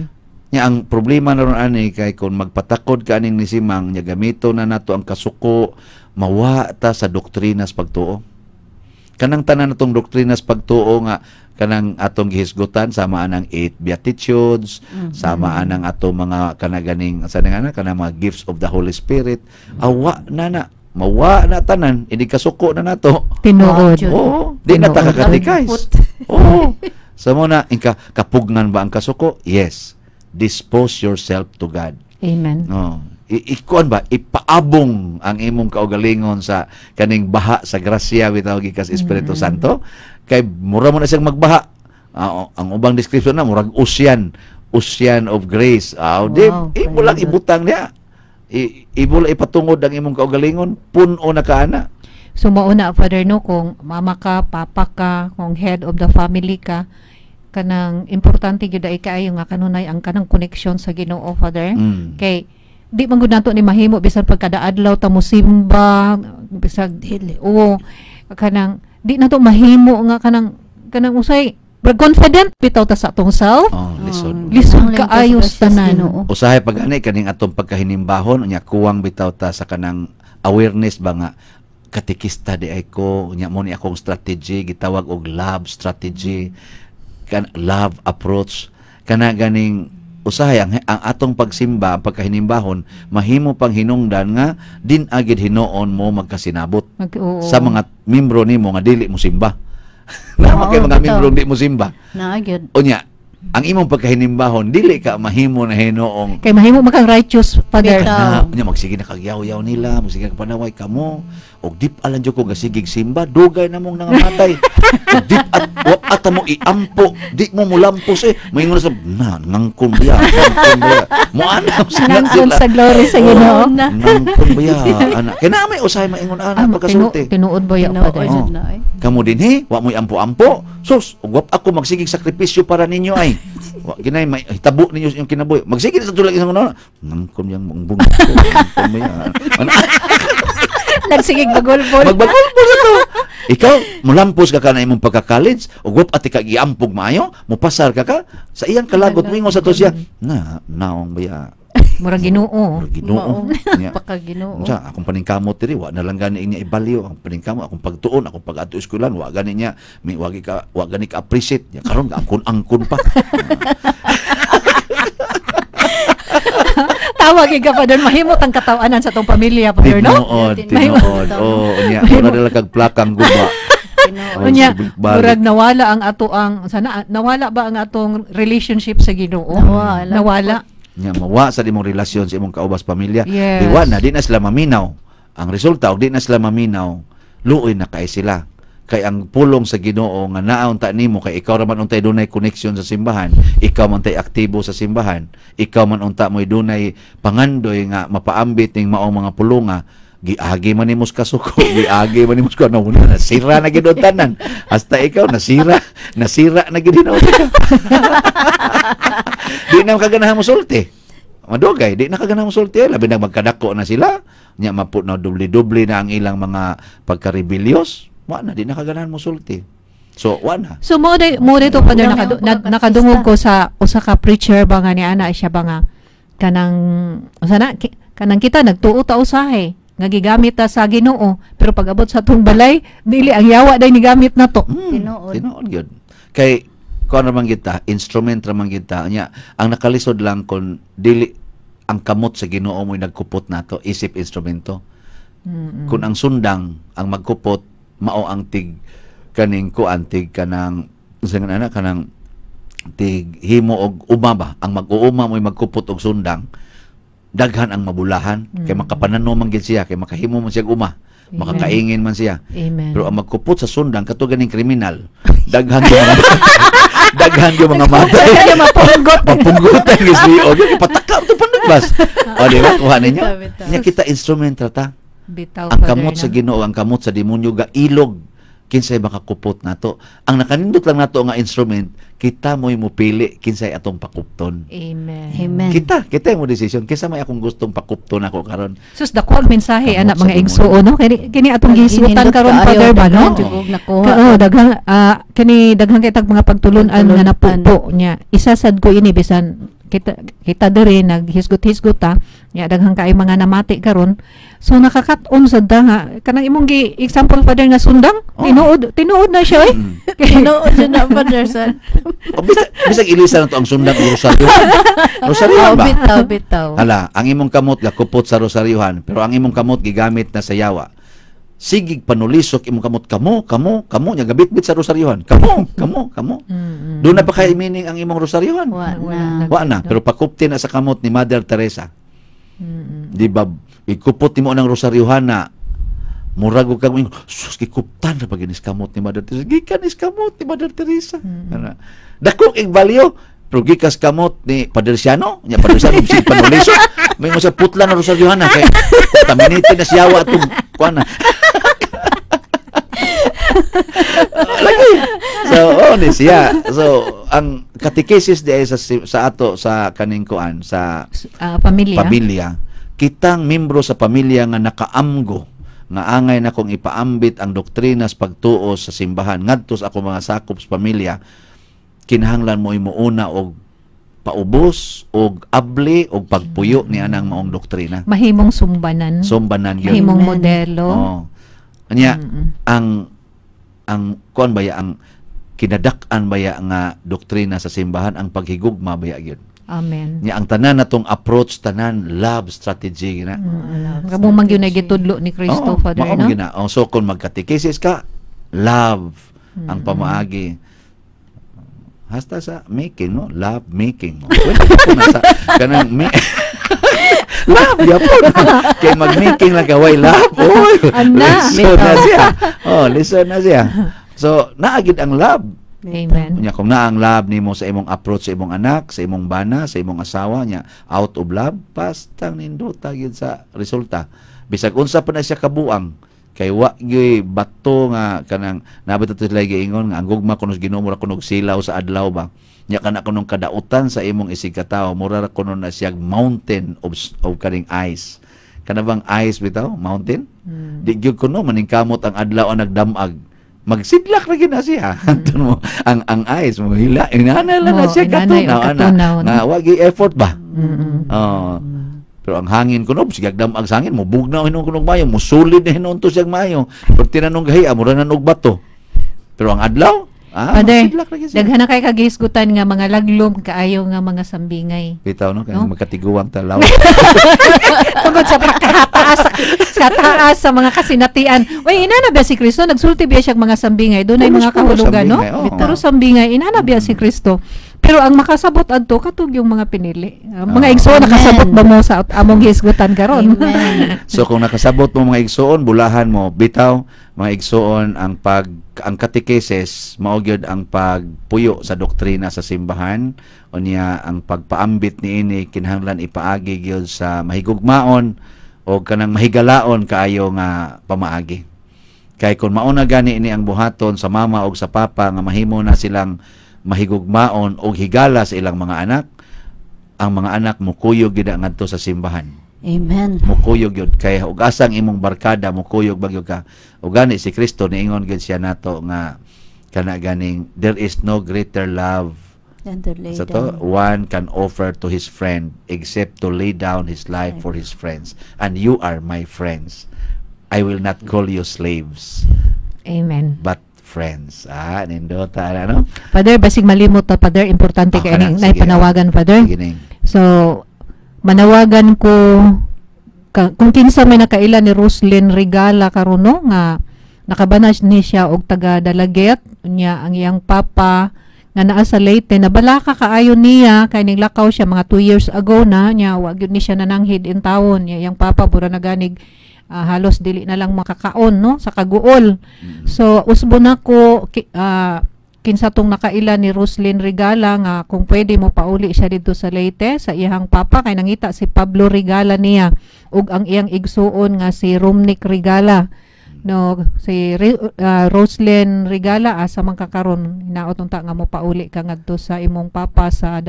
Nya ang problema na ron ani kay kung magpatakod ka aning ni simang nya gamito na nato ang kasuko, mawa ta sa doktrinas pagtuo. Kanang tanan natong doktrinas pagtuo nga kanang atong gihisgutan sama anang 8 beatitudes, sama anang ato mga kanaganing sa nga kanang mga gifts of the Holy Spirit, awa na mawa na tanan, hindi kasuko na nato. Tinuod. Oo, di na ta kakatikays. Oo. Sa muna, kapugnan ba ang kasuko? Yes. Dispose yourself to God. Amen. No. Ikuan ba ipaabong ang imong kaugalingon sa kaning baha sa grasya bitaw gikas Espiritu Santo kay mura mo na siyang magbaha. Ang ubang description na murag ocean of grace. Wow, Imo lang ibutang niya. Imo lang ipatungod ang imong kaugalingon, puno na kaana. So mauna, Father, no, kung mama ka, papa ka, kung head of the family ka, kanang importante gyud ay kaayo nga kanunay ang kanang connection sa Ginoo, Father. Kay di man gud nato ni mahimo bisan pagkada adlaw ta mo simba bisag dili. Oo. Kanang di nato mahimo nga kanang usay confident bitaw ta sa atong self. Listen. Lisod Ang kaayo lingkod sa sa tanan. Ginoo. Usahay pag-ani kaning atong pagkahinimbahon unya kuwang bitaw ta sa kanang awareness ba nga katikista di ay ko unya mo ni akong strategy gitawag og love strategy love approach kana ganing usahay ang atong pagsimba ang pagkahinimbahon mahimo pang hinungdan nga din agid hinoon mo magkasinabot Oo. sa mga membro nimo nga dili mo simba. Nama kay mga bitaw. membro di mo simba. Naagyod. Unya ang imong pagkahinimbahon dili ka mahimo na hinoong Kay mahimo makang righteous, Father. Bitaw. na unya magsige na kagyaw-yaw nila, magsige na panaway kamo. og dip alan jud ko gasigig simba, dugay na mong nangamatay. Og dip at mo iampo, di mo mulampos moingon sa ngangkon biya. Mo ana Nangkon sa glory sa Ginoo. Nangkon biya ana. Kaya may usay maingon ana pagkasulti. Tinuod ba ya pa Oh. Kamu din wa mo ampo-ampo. Sus, ugwap ako magsigig sakripisyo para ninyo ay. Wa ginay may hitabo ninyo yung kinabuhi. Magsigig sa tulad isang ano. Nangkon yang bungbong. Nangkon biya. Nagsigig bagol-bol. Magbagol-bol na to. Ikaw, mulampos ka na imong pagka-college, ugwap at ikagiampog maayo, mupasar ka sa iyang kalagot, mingon sa to siya, naong baya. Murag Ginoo. Ginoo. Pagka-Ginoo. Sa akong paningkamot diri wa na lang gani niya ibalyo ang paningkamot akong pagtuon akong pag-adto eskwelahan wa gani niya wa gani ka appreciate niya karon angkon pa. Tawag ka pa doon, mahimot ang katawanan sa tong pamilya pa no? Tinuod. Oh, niya wala dala kag plakang guba. Unya, murag nawala ang ato ang sana nawala ba ang atong relationship sa Ginoo? Nawala. Nya mawa sa imong relasyon sa imong kaubas pamilya. Yes. Diwa na di na sila maminaw. Ang resulta og di na sila maminaw, luoy na kay sila. Kay ang pulong sa Ginoo nga naon ta nimo kay ikaw ra man untay dunay connection sa simbahan, ikaw man tay aktibo sa simbahan, ikaw man unta moy dunay pangandoy nga mapaambit ning maong mga pulonga, giagi man nimos kasuko, giagi man nimos kuno nasira na gid tanan. Hasta ikaw nasira na gid ka. Di na kaganahan mo sulti. Madugay, di na kaganahan mo sulti. Labi na magkadako na sila. Nya maput na dubli-dubli na ang ilang mga pagka-rebellious. Wa na, di na kaganahan mo sulti. So, wa na. So, mo dito pa doon nakadungog ko sa usa ka preacher ba nga ni ana siya ba nga kanang kita nagtuo ta usahay nga gigamit ta sa Ginoo pero pag abot sa tong balay dili ang yawa day ni gamit na to. Tinuod gyud. Kay kuan ra man kita, instrument ra man kita. Nya ang nakalisod lang kon dili ang kamot sa Ginoo mo'y nagkupot nato, isip instrumento. Kung ang sundang ang magkupot mao ang tig kaning kuantig kanang kanang tig himo og uma ba ang mag-uuma mo'y magkupot og sundang daghan ang mabulahan kay makapanano man gid siya kay makahimo man siya uma. Makakaingin man siya. Amen. Pero ang magkupot sa sundang kato ganing kriminal daghan yung mga matay. Mapunggutan yung siyo. Ipatakap ito pandagbas. O, di ba? Kuha ninyo. Nya kita instrument ta. Ang kamot sa Ginoo, ang kamot sa demonyo, ga ilog. Kinsay makakupot nato. Ang nakanindot lang nato nga instrument, kita mo'y mupili kinsay atong pakupton. Amen. Kita mo decision. Kinsa may akong gustong pakupton ako karon. Sus dako ang mensahe anak mga igsuon no kini atong Pag gisutan inindot karon kaayo, Father ba no? daghan Daghang kay tag mga pagtulunan nga napupo niya. Isa sad ko ini bisan kita diri naghisgot-hisgot ta nya daghang kay mga namati karon. So nakakaton sad nga kanang imong gi example Father nga sundang tinuod na siya Tinuod na Father son. Bisag ilisa na to ang sundang rosaryo. Rosaryo ba? Bitaw. Hala, ang imong kamot gakupot sa rosaryohan, pero ang imong kamot gigamit na sa yawa. Sigig panulisok imong kamo nya gabitbit sa rosaryohan. Kamo. Doon na pa kay meaning ang imong rosaryohan. Wa na, pero pakupti na sa kamot ni Mother Teresa. Di ba ikupot mo ng rosaryohan na murag kag sus gikuptan ra paginis kamot ni Mother Teresa. Gikan is kamot ni Mother Teresa. Dako ig value pero gikas kamot ni Padre Siano, nya Padre Siano si panulisok. May mo sa putla na rosaryohan na kay taminiti na siyawa atong kuana. Lagi. So, ni siya. So, ang catechesis di sa ato sa kaning kuan sa pamilya. Kitang membro sa pamilya nga nakaamgo nga angay na kong ipaambit ang doktrinas pagtuo sa simbahan ngadto sa ako mga sakop sa pamilya, kinahanglan mo imuuna og paubos og abli og pagpuyo ni anang maong doktrina. Mahimong sumbanan yun. Mahimong modelo. Anya ang kuan baya ang kinadak-an baya nga doktrina sa simbahan ang paghigugma baya gyud. Amen. Nya ang tanan natong approach tanan love strategy na. Kamong man gyud gitudlo ni Kristo Father no. So kung magkatekesis ka, love ang pamaagi. Hasta sa making no, love making. Pwede ko na sa kanang Love, yapon. Kay mag-making lang kaway love. Oh, Ana. listen na siya. Oh, listen na siya. So, naagid ang love. Amen. Nya kung na ang love nimo sa imong approach sa imong anak, sa imong bana, sa imong asawa nya, out of love, pastang nindota gyud sa resulta. Bisag unsa pa na siya kabuang, kay wa gyud bato nga kanang nabot to sila giingon nga ang gugma kuno Ginoo mura kuno silaw sa adlaw ba. Nya kana kunong kadautan sa imong isig katawo, mura ra kuno na siya mountain of kaning ice. Kana bang ice bitaw, mountain? Di gyud kuno maningkamot ang adlaw ang nagdamag. Magsidlak na gina siya. Anton mo, ang ice mo hila, inanay lang na siya katunaw na wagi effort ba. Pero ang hangin kuno sigag damag sa hangin mo bugnaw hinon kuno mayo, mo sulid na hinon to siya mayo. Pero tinanong gahi amura na og bato. Pero ang adlaw, Pader, daghan na kay kagisgutan nga mga laglom kaayo nga mga sambingay. Bitaw no, kay No? magkatiguang talaw. Tungod sa taas sa mga kasinatian. Uy, inana ba si Kristo? Nagsulti ba siya mga sambingay? Doon ay mga kahulugan, no? sambingay, oo. Pero sambingay, inana ba si Kristo? Pero ang makasabot adto katug yung mga pinili. Mga igso nakasabot ba mo sa among hisgutan karon? Amen. So kung nakasabot mo mga igsoon, bulahan mo, bitaw mga igsoon ang catechesis, mao gyud ang pagpuyo sa doktrina sa simbahan, unya ang pagpaambit niini kinahanglan ipaagi gyud sa mahigugmaon o kanang mahigalaon kaayo nga pamaagi. Kay kung mauna gani ini ang buhaton sa mama o sa papa nga mahimo na silang mahigugmaon o higala sa ilang mga anak, ang mga anak mukuyog gid ngadto sa simbahan. Amen. Mukuyog yun. Kaya ug asang imong barkada mukuyog bagyo ka. Ug gani si Kristo niingon gid siya nato nga kana ganing there is no greater love And to lay sa to down. one can offer to his friend except to lay down his life for his friends. And you are my friends. I will not call you slaves Amen. but friends. Nindota ano? Father, basig malimot ta, Father, importante kay Okay na, nay sige. panawagan, Father. Sige ning. So, manawagan ko kung kinsa may nakaila ni Roslyn Regala karuno nga nakabanas ni siya og taga Dalaget unya ang iyang papa nga naa sa Leyte nabalaka kaayo niya kay niglakaw siya mga 2 years ago na nya wa gyud ni siya nananghid in tawon nya iyang papa pura naganig halos dili na lang makakaon no sa kaguol. So usbo na ko kinsa tong nakaila ni Roslyn Regala nga kung pwede mo pauli siya dito sa Leyte sa iyang papa kay nangita si Pablo Regala niya ug ang iyang igsuon nga si Romnick Regala no si Roslyn Regala asa man kakaron hinaot unta nga mo pauli ka ngadto sa imong papa sa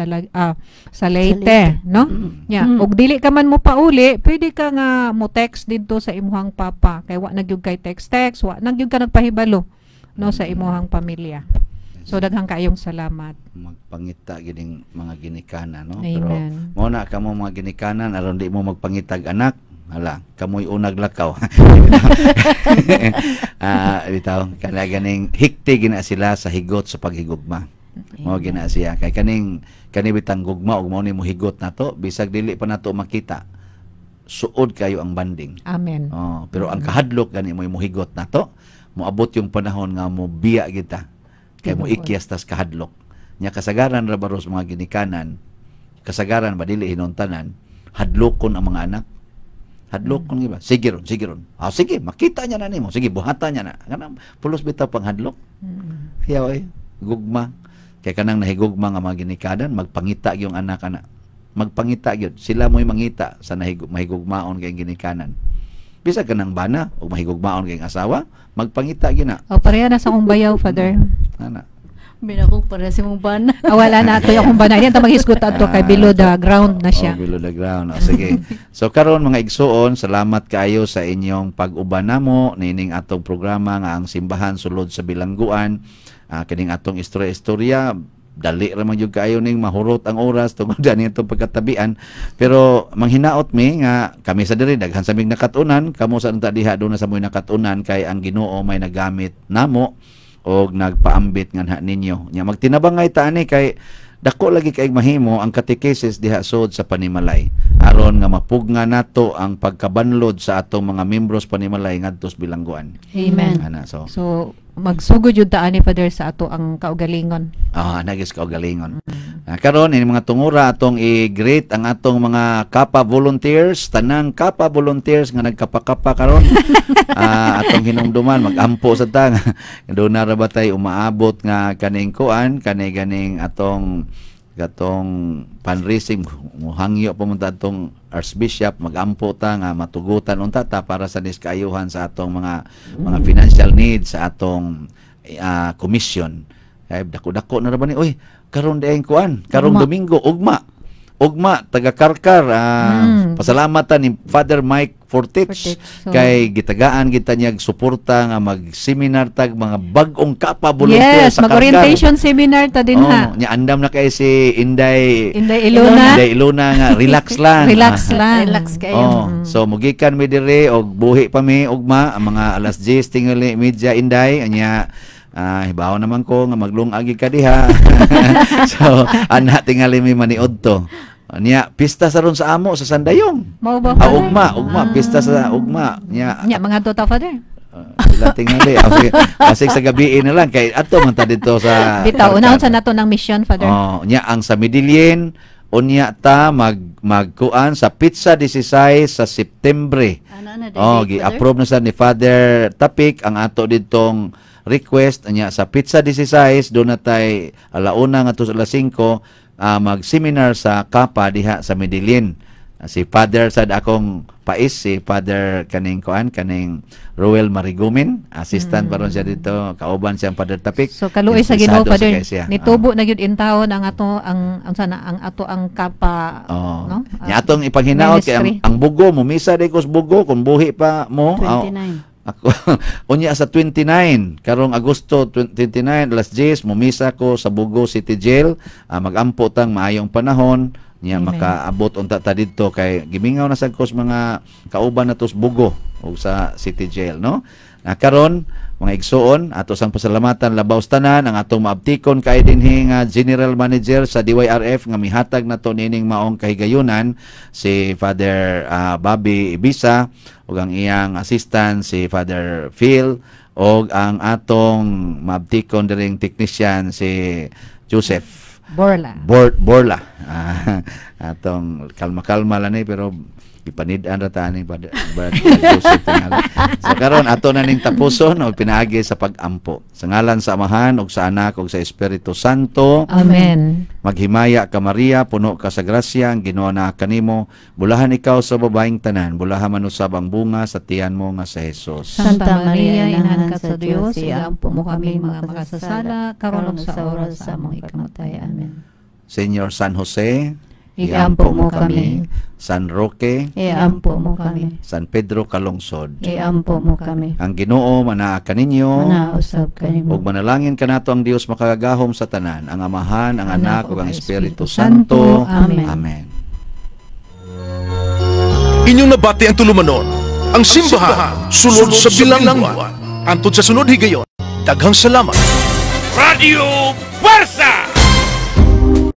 sa Leyte no nya ug dili ka man mo pauli pwede ka nga mo text didto sa imong papa kay wa nagyud kay text wa nagyud ka nagpahibalo no sa imong pamilya. So daghang kaayong salamat. Magpangita gining mga ginikanan no. Amen. Pero mo na kamo mga ginikanan aron di mo magpangitag anak. Hala, kamoy unag lakaw. Bitaw kana ganing hikti gina sila sa higot sa paghigugma. Mo gina siya kay kani bitang gugma ug mao ni mo higot nato bisag dili pa nato makita. Suod kayo ang banding. Amen. Pero ang kahadlok gani mo higot nato, moabot yung panahon nga mo biya kita. Kay mo ikyas tas kahadlok. Nya kasagaran ra baros mga ginikanan. Kasagaran ba dili hinuntanan, hadlokon ang mga anak. Hadlokon giba. Sige ron. Sige, makita niya na nimo. Sige, buhatan niya na. Kanang pulos bitaw pang hadlok. Hiyaw gugma. Kay kanang nahigugma nga mga ginikanan, magpangita yung anak ana. Magpangita gyud. Sila mo'y mangita sa mahigugmaon kay ginikanan. Bisa ka ng bana o mahigugmaon kay asawa, magpangita gina. O pareha na sa akong bayaw, Father. Ana. Binakog para si mong bana. Wala na to yung bana. Yan ta maghisgot ato kay below the ground na siya. Below the ground. Sige. So karon mga igsoon, salamat kaayo sa inyong pag-uban namo nining atong programa nga ang simbahan sulod sa bilangguan. Kining atong istorya dali ra man jud kaayo ning mahurot ang oras tungod ani itong pagkatabian, pero manghinaot mi nga kami sa diri daghan sa mig nakatunan kamo sa unta diha do na sa moy nakatunan kay ang Ginoo may nagamit namo og nagpaambit nganha ninyo nya magtinabangay ta ani kay dako lagi kay mahimo ang catechesis diha sud sa panimalay aron nga mapugna nato ang pagkabanlod sa atong mga membros panimalay ngadto sa bilangguan. Amen. Ana so So magsugod jud ta ani, Father, sa ato ang kaugalingon. nagis kaugalingon. Karon ini mga tungura atong i-greet ang atong mga kapa volunteers, tanang kapa volunteers nga nagkapa-kapa karon. Atong hinumduman magampo sa tang. Doon na ra ba tay umaabot nga kaning kuan, ganing atong fundraising muhangyo pumunta atong Archbishop magampo ta nga matugutan unta ta para sa niskaayuhan sa atong mga financial needs sa atong commission. Kay dako-dako na ra ba ni oy karon daing kuan karong Domingo ugma taga Karkar pasalamatan ni Father Mike Fortich So, kay gitagaan kita niyag suporta nga mag-seminar tag mga bag-ong kapa volunteer Yes, sa Karkar. mag-orientation seminar ta din ha. Nya andam na kay si Inday Ilona. nga relax lang. Relax lang. Relax kayo. So mugikan mi dire og buhi pa mi ugma ang mga alas 10 tingali media Inday anya hibaw naman ko nga maglungagi ka diha. So ana tingali mi maniud to. Nya pista sa ron sa amo sa Sandayong. Mao ba? Ugma pista sa ugma nya Nya mga tota father. sila tingali asig sa gabi na lang kay ato man ta dito sa Bitaw unahon sa nato ng mission father. nya ang sa Midilien unya ta magkuan sa pizza 16 sa Septembre. Gi-approve na sa ni Father Tapik ang ato ditong request nya sa pizza 16 do na tay alauna nga to alas 5 mag-seminar sa Kapa diha sa Medellin. Si Father sad akong pais si Father kaning Roel Marigumin, assistant paron siya dito, kauban siyang Father Tapik. So kaluoy sa Ginoo Interesado father. siya. Nitubo na gyud intawon ang ato ang ato ang kapa no? Nya atong ipaghinaot kay ministry. ang bugo mo misa day kos bugo kung buhi pa mo. 29. Ako unya sa 29 karong Agosto 29 alas 10 mumisa ko sa Bugo City Jail. Magampo tang maayong panahon nya makaabot unta ta didto kay gimingaw na sad kos mga kauban natos Bugo o sa City Jail no. Karon mga igsoon ato sang pasalamatan labaw tanan ang atong maabtikon kay dinhi nga General Manager sa DYRF nga mihatag nato nining maong kahigayunan si Father Bobby Ibisa ug ang iyang assistant si Father Phil ug ang atong maabtikon diring technician si Joseph Borla. Atong kalma-kalma lang pero ipanid-an ra ta ning Joseph tingali. So karon ato na ning tapuson og pinaagi sa pag-ampo. Sa ngalan sa Amahan ug sa Anak ug sa Espiritu Santo. Amen. Maghimaya ka Maria, puno ka sa grasya, ang Ginoo na kanimo. Bulahan ikaw sa babaeng tanan, bulahan man usab ang bunga sa tiyan mo nga sa Hesus. Santa Maria, inahan ka sa Dios, iampo mo kami mga makasasala, karon ug sa oras sa among ikamatay. Amen. Señor San Jose, Iampo mo kami. San Roque, Iampo mo kami. San Pedro Calungsod. Iampo mo kami. Ang Ginoo manaa kaninyo. Manausab kanimo. Ug manalangin kanato ang Dios makagagahom sa tanan, ang Amahan, ang Anak ug ang Espiritu Santo. Amen. Amen. Inyong nabati ang tulumanon, ang simbahan, sulod sa bilangguan. Antod sa sunod higayon, daghang salamat. Radio Barça!